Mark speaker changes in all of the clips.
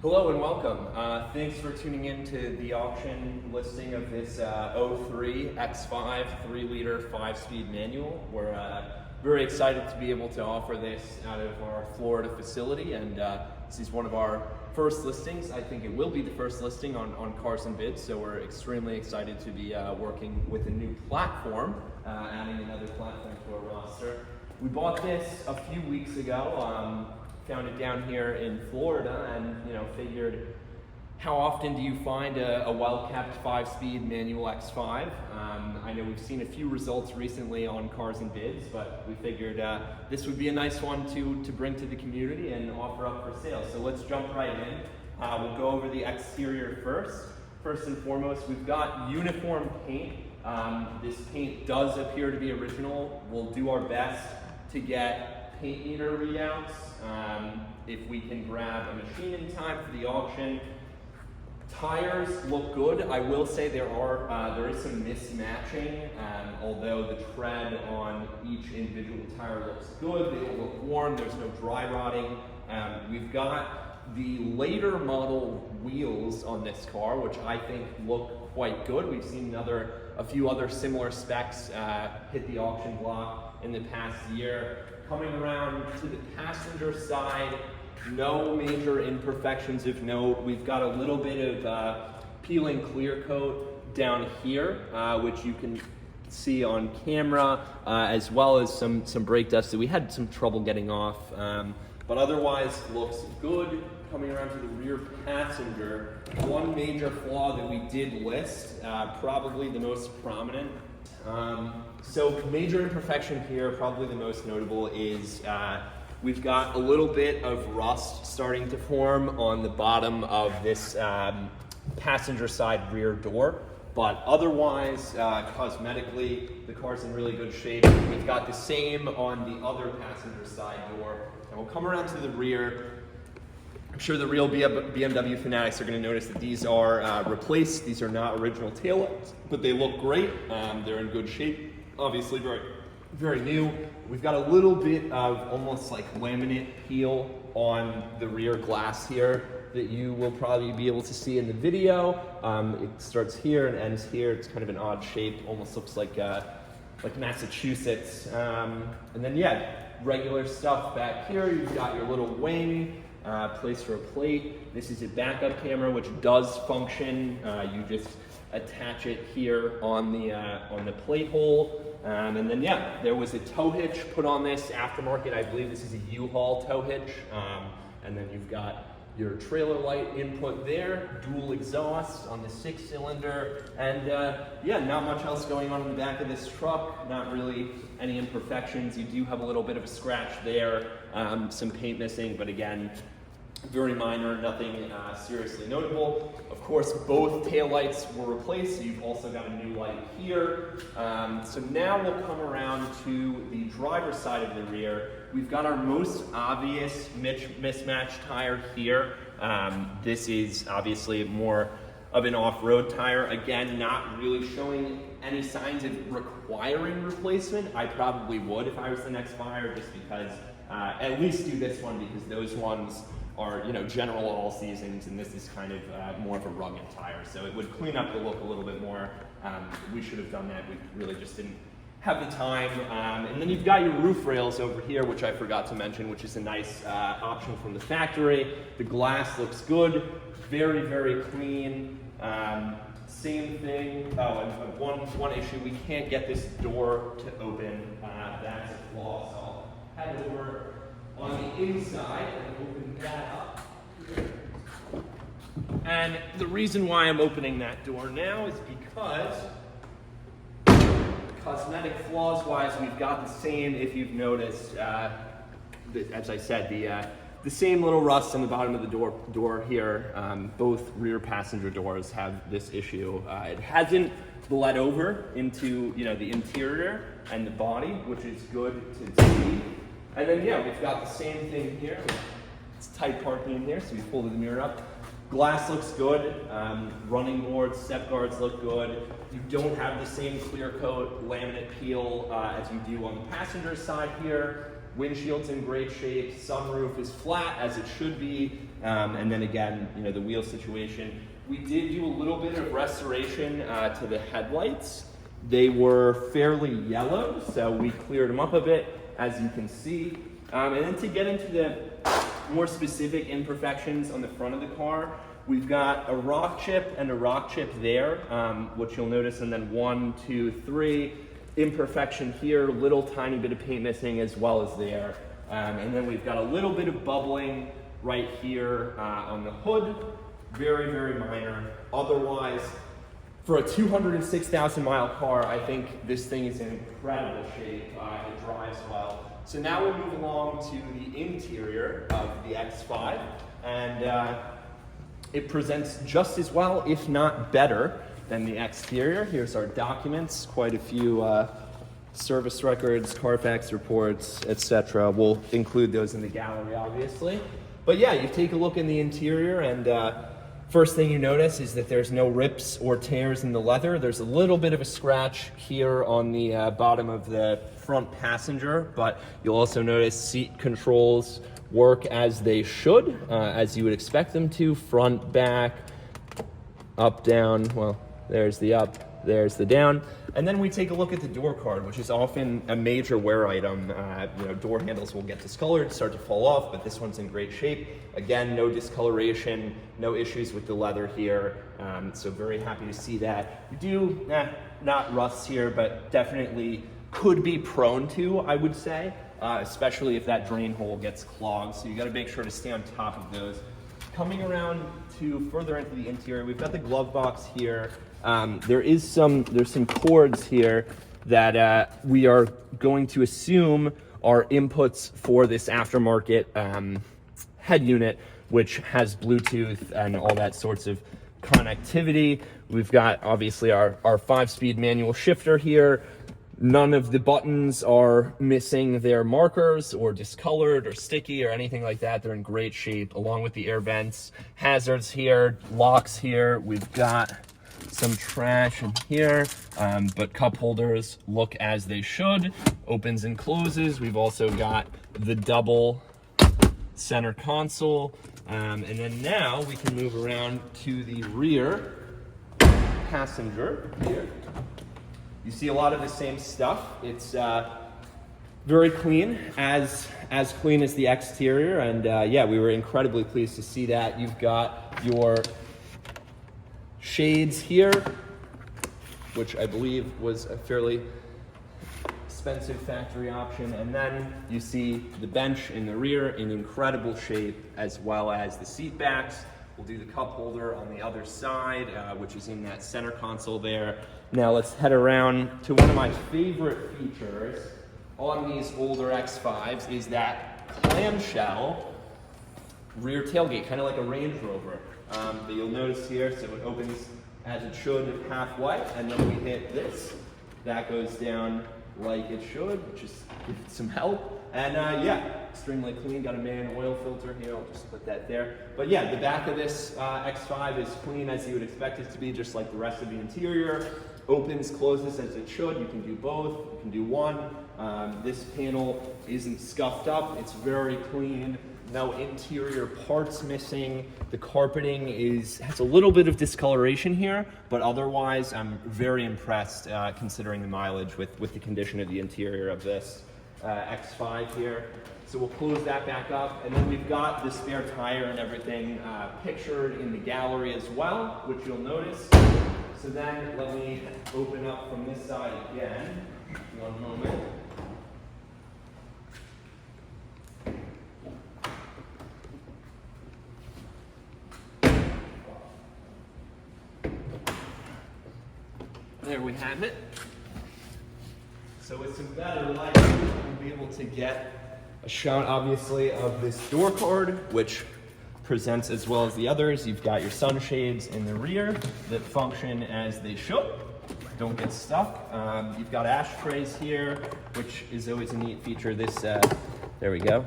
Speaker 1: Hello and welcome. Thanks for tuning in to the auction listing of this '03 X5 3-liter 5-speed manual. We're very excited to be able to offer this out of our Florida facility, and this is one of our first listings. I think it will be the first listing on Cars and Bids, so we're extremely excited to be working with a new platform, adding another platform to our roster. We bought this a few weeks ago. Found it down here in Florida, and figured, how often do you find a well-kept 5-speed manual X5? I know we've seen a few results recently on Cars and Bids, but we figured this would be a nice one to bring to the community and offer up for sale. So let's jump right in. We'll go over the exterior first. First and foremost, we've got uniform paint. This paint does appear to be original. We'll do our best to get paint meter readouts if we can grab a machine in time for the auction. Tires look good. I will say there is some mismatching, although the tread on each individual tire looks good. They don't look worn. There's no dry rotting. We've got the later model wheels on this car, which I think look quite good. We've seen a few other similar specs hit the auction block in the past year. Coming around to the passenger side, no major imperfections of note. We've got a little bit of peeling clear coat down here, which you can see on camera, as well as some brake dust that we had some trouble getting off, but otherwise looks good. Coming around to the rear passenger, one major flaw that we did list, probably the most prominent. So major imperfection here, probably the most notable, is we've got a little bit of rust starting to form on the bottom of this passenger side rear door. But otherwise, cosmetically, the car's in really good shape. We've got the same on the other passenger side door. And we'll come around to the rear. I'm sure the real BMW fanatics are going to notice that these are replaced. These are not original taillights, but they look great. They're in good shape. Obviously very, very new. We've got a little bit of almost like laminate peel on the rear glass here that you will probably be able to see in the video. It starts here and ends here. It's kind of an odd shape, almost looks like Massachusetts. And then regular stuff back here. You've got your little wing, place for a plate. This is a backup camera, which does function. You just attach it here on the plate hole. And then there was a tow hitch put on this aftermarket. I believe this is a U-Haul tow hitch. And then you've got your trailer light input there, dual exhaust on the 6-cylinder, and not much else going on in the back of this truck. Not really any imperfections. You do have a little bit of a scratch there, some paint missing, but again, very minor, nothing seriously notable. Of course, both taillights were replaced, so you've also got a new light here. So now we'll come around to the driver's side of the rear. We've got our most obvious mismatched tire here. This is obviously more of an off-road tire. Again, not really showing any signs of requiring replacement. I probably would if I was the next buyer, just because at least do this one, because those ones are general all seasons, and this is kind of more of a rugged tire, so it would clean up the look a little bit more. We should have done that. We really just didn't have the time. And then you've got your roof rails over here, which I forgot to mention, which is a nice option from the factory. The glass looks good, very, very clean. Same thing. Oh, and one issue, we can't get this door to open. That's a flaw, so I'll head over on the inside and open that up. And the reason why I'm opening that door now is because cosmetic flaws wise, we've got the same, if you've noticed, as I said, the same little rust in the bottom of the door here. Both rear passenger doors have this issue. It hasn't bled over into the interior and the body, which is good to see. And then we've got the same thing here. It's tight parking in here, so we folded the mirror up. Glass looks good. Running boards, step guards look good. You don't have the same clear coat laminate peel as you do on the passenger side here. Windshield's in great shape. Sunroof is flat as it should be. And then again, you know, the wheel situation. We did do a little bit of restoration to the headlights. They were fairly yellow, so we cleared them up a bit, as you can see. And then to get into the more specific imperfections on the front of the car, we've got a rock chip and a rock chip there, which you'll notice, and then 1, 2, 3 imperfection here, little tiny bit of paint missing as well as there. And then we've got a little bit of bubbling right here on the hood, very, very minor. Otherwise, for a 206,000 mile car, I think this thing is in incredible shape. It drives well. So now we'll move along to the interior of the X5, and it presents just as well, if not better, than the exterior. Here's our documents, quite a few service records, Carfax reports, etc. We'll include those in the gallery, obviously. But yeah, you take a look in the interior, and first thing you notice is that there's no rips or tears in the leather. There's a little bit of a scratch here on the bottom of the front passenger, but you'll also notice seat controls work as they should, as you would expect them to. Front, back, up, down. Well, there's the up, there's the down. And then we take a look at the door card, which is often a major wear item. You know, door handles will get discolored, start to fall off, but this one's in great shape. Again, no discoloration, no issues with the leather here. So very happy to see that. We do, not rust here, but definitely could be prone to, I would say, especially if that drain hole gets clogged. So you gotta make sure to stay on top of those. Coming around to further into the interior, we've got the glove box here. There's some cords here that we are going to assume are inputs for this aftermarket head unit, which has Bluetooth and all that sorts of connectivity. We've got obviously our 5-speed manual shifter here. None of the buttons are missing their markers or discolored or sticky or anything like that. They're in great shape, along with the air vents. Hazards here, locks here. We've got some trash in here, but cup holders look as they should. Opens and closes. We've also got the double center console. And then now we can move around to the rear passenger here. You see a lot of the same stuff. It's very clean, as clean as the exterior, and yeah, we were incredibly pleased to see that. You've got your shades here, which I believe was a fairly expensive factory option, and then you see the bench in the rear in incredible shape, as well as the seat backs. We'll do the cup holder on the other side, which is in that center console there. Now let's head around to one of my favorite features on these older X5s is that clamshell rear tailgate, kind of like a Range Rover. That you'll notice here, so it opens as it should halfway, and then we hit this. That goes down like it should, just give it some help. And yeah, extremely clean. Got a main oil filter here. I'll just put that there. But yeah, the back of this X5 is clean as you would expect it to be, just like the rest of the interior. Opens, closes as it should. You can do both. You can do one. This panel isn't scuffed up. It's very clean. No interior parts missing. The carpeting has a little bit of discoloration here, but otherwise I'm very impressed considering the mileage with the condition of the interior of this X5 here. So we'll close that back up, and then we've got the spare tire and everything pictured in the gallery as well, which you'll notice. So then let me open up from this side again. One moment. There we have it. So with some better light, we'll be able to get a shot, obviously, of this door card, which presents as well as the others. You've got your sunshades in the rear that function as they should. Don't get stuck. You've got ashtrays here, which is always a neat feature. This, there we go.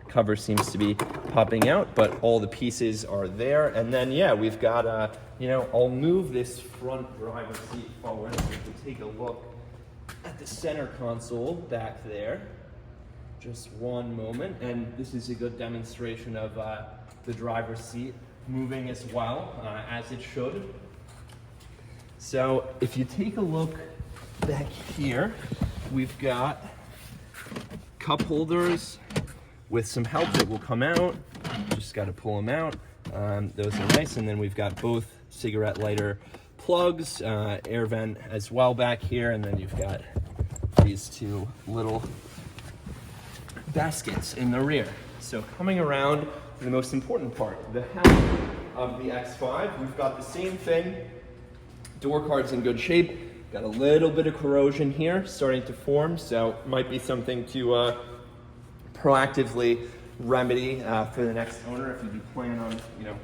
Speaker 1: Cover seems to be popping out, but all the pieces are there. And then, yeah, we've got, you know, I'll move this front driver's seat forward so we can take a look at the center console back there. Just one moment, and this is a good demonstration of the driver's seat moving as well, as it should. So if you take a look back here, we've got cup holders with some help that will come out. Just got to pull them out. Those are nice, and then we've got both cigarette lighter plugs, air vent as well back here, and then you've got these two little baskets in the rear. So coming around to the most important part, the helm of the X5, we've got the same thing. Door card's in good shape. Got a little bit of corrosion here starting to form, so might be something to proactively remedy for the next owner if you do plan on,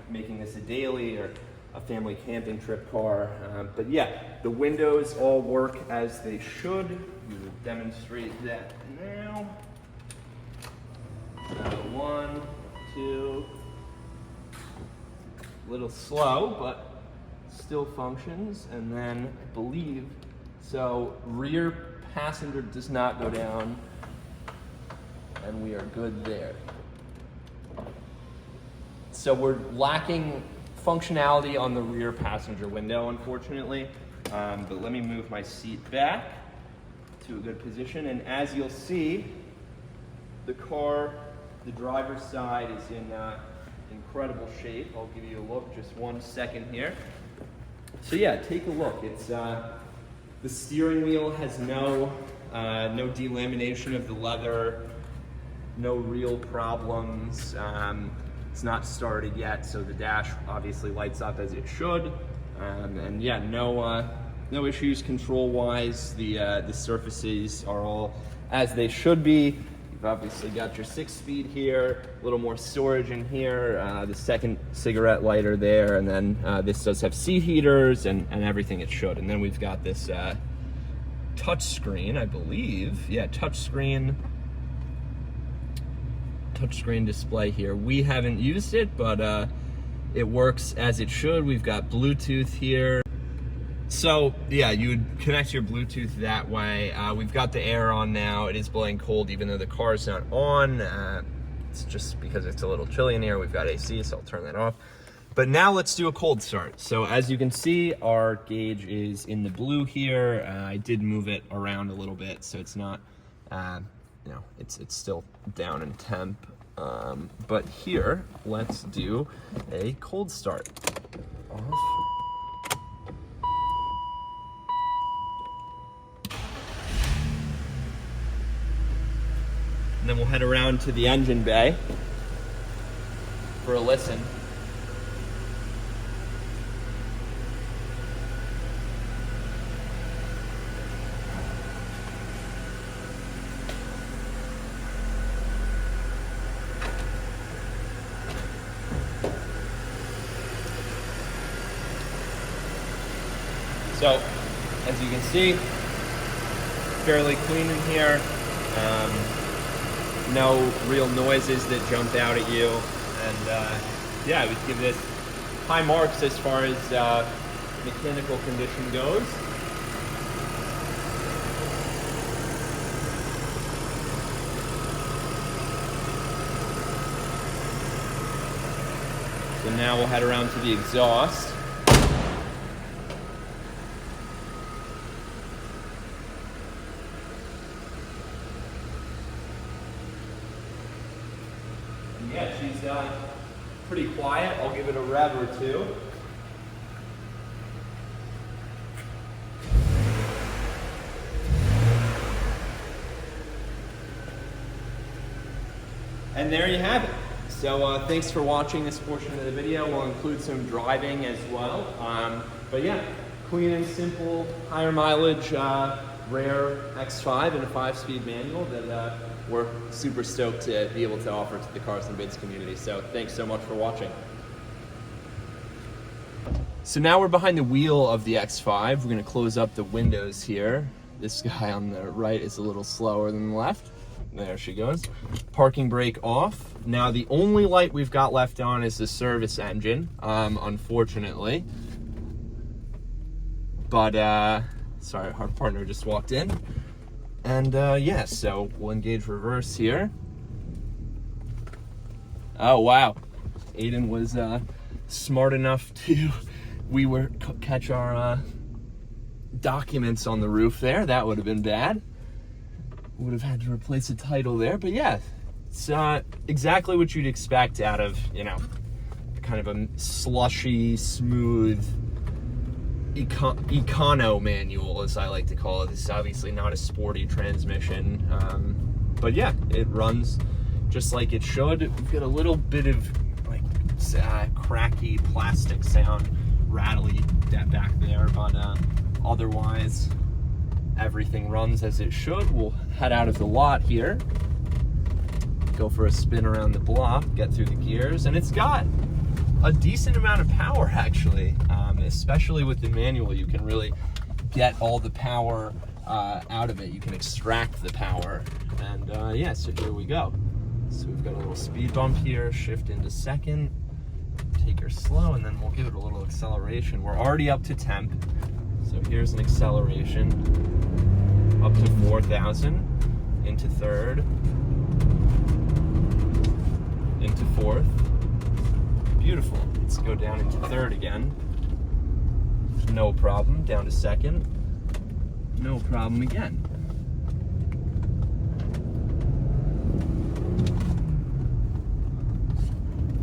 Speaker 1: making this a daily or a family camping trip car. But yeah, the windows all work as they should. We will demonstrate that now. One, two, a little slow, but still functions. And then I believe, so rear passenger does not go down, and we are good there. So we're lacking functionality on the rear passenger window, unfortunately. But let me move my seat back to a good position. And as you'll see, the car, the driver's side is in incredible shape. I'll give you a look, just 1 second here. So yeah, take a look. It's the steering wheel has no delamination of the leather, no real problems. It's not started yet, so the dash obviously lights up as it should. And yeah, no issues control-wise. The surfaces are all as they should be. You've obviously got your 6-speed here, a little more storage in here, the second cigarette lighter there, and then this does have seat heaters and everything it should. And then we've got this touch screen, I believe. Yeah, touch screen display here. We haven't used it, but it works as it should. We've got Bluetooth here. So yeah, you would connect your Bluetooth that way. We've got the air on now. It is blowing cold even though the car is not on. It's just because it's a little chilly in here. We've got AC, so I'll turn that off. But now let's do a cold start. So as you can see, our gauge is in the blue here. I did move it around a little bit, so it's not, it's still down in temp. But here, let's do a cold start. Off. And then we'll head around to the engine bay for a listen. So, as you can see, fairly clean in here. No real noises that jump out at you. And yeah, I would give this high marks as far as mechanical condition goes. So now we'll head around to the exhaust. Yeah, she's pretty quiet. I'll give it a rev or two. And there you have it. So thanks for watching this portion of the video. We'll include some driving as well. But yeah, clean and simple, higher mileage, rare X5 and a 5-speed manual that we're super stoked to be able to offer to the Cars and Bids community. So thanks so much for watching. So now we're behind the wheel of the X5. We're gonna close up the windows here. This guy on the right is a little slower than the left. There she goes. Parking brake off. Now the only light we've got left on is the service engine, unfortunately. But, sorry, our partner just walked in. And yeah, so we'll engage reverse here. Oh wow, Aiden was smart enough to catch our documents on the roof there. That would have been bad. Would have had to replace the title there, but yeah, it's exactly what you'd expect out of, you know, kind of a slushy, smooth econo manual, as I like to call it. This is obviously not a sporty transmission, but yeah, it runs just like it should. We've got a little bit of like cracky plastic sound, rattly back there, but otherwise everything runs as it should. We'll head out of the lot here, go for a spin around the block, get through the gears, and it's got a decent amount of power actually, especially with the manual. You can really get all the power out of it. You can extract the power, and yeah, so here we go. So we've got a little speed bump here, shift into second, take her slow, and then we'll give it a little acceleration. We're already up to temp, so here's an acceleration up to 4,000, into third, into fourth. Beautiful. Let's go down into third again. No problem. Down to second. No problem again.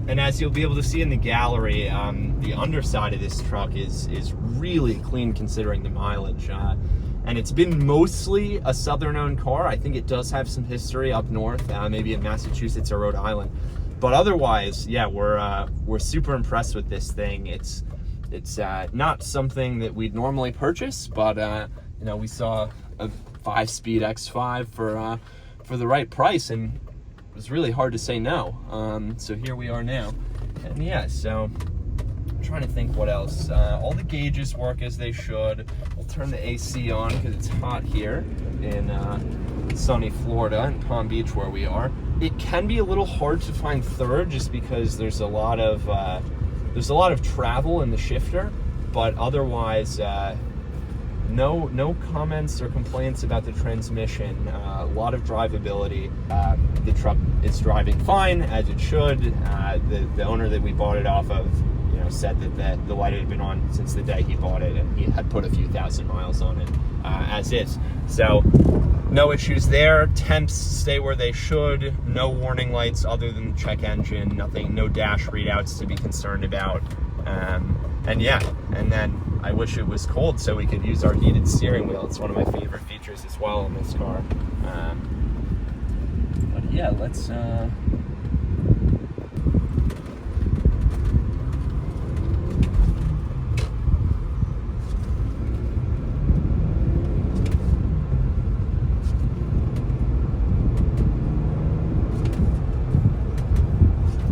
Speaker 1: And as you'll be able to see in the gallery, the underside of this truck is really clean considering the mileage. And it's been mostly a southern-owned car. I think it does have some history up north, maybe in Massachusetts or Rhode Island. But otherwise, yeah, we're super impressed with this thing. It's not something that we'd normally purchase, but you know, we saw a 5-speed X5 for the right price, and it was really hard to say no. So here we are now, and yeah, so I'm trying to think what else. All the gauges work as they should. We'll turn the AC on because it's hot here in sunny Florida, in Palm Beach where we are. It can be a little hard to find third just because there's a lot of travel in the shifter, but otherwise no comments or complaints about the transmission. A lot of drivability. The truck is driving fine, as it should. The owner that we bought it off of, you know, said that the light had been on since the day he bought it, and he had put a few thousand miles on it as is. So no issues there. Temps stay where they should. No warning lights other than the check engine. Nothing, no dash readouts to be concerned about. And yeah, and then I wish it was cold so we could use our heated steering wheel. It's one of my favorite features as well in this car. But yeah, let's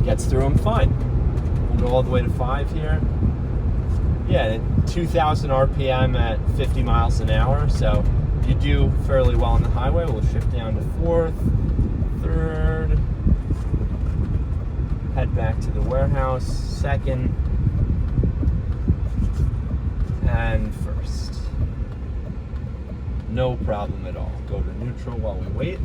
Speaker 1: gets through them fine. We'll go all the way to 5 here. Yeah, 2,000 RPM at 50 miles an hour, so you do fairly well on the highway. We'll shift down to fourth, third, head back to the warehouse, second, and first. No problem at all. Go to neutral while we wait.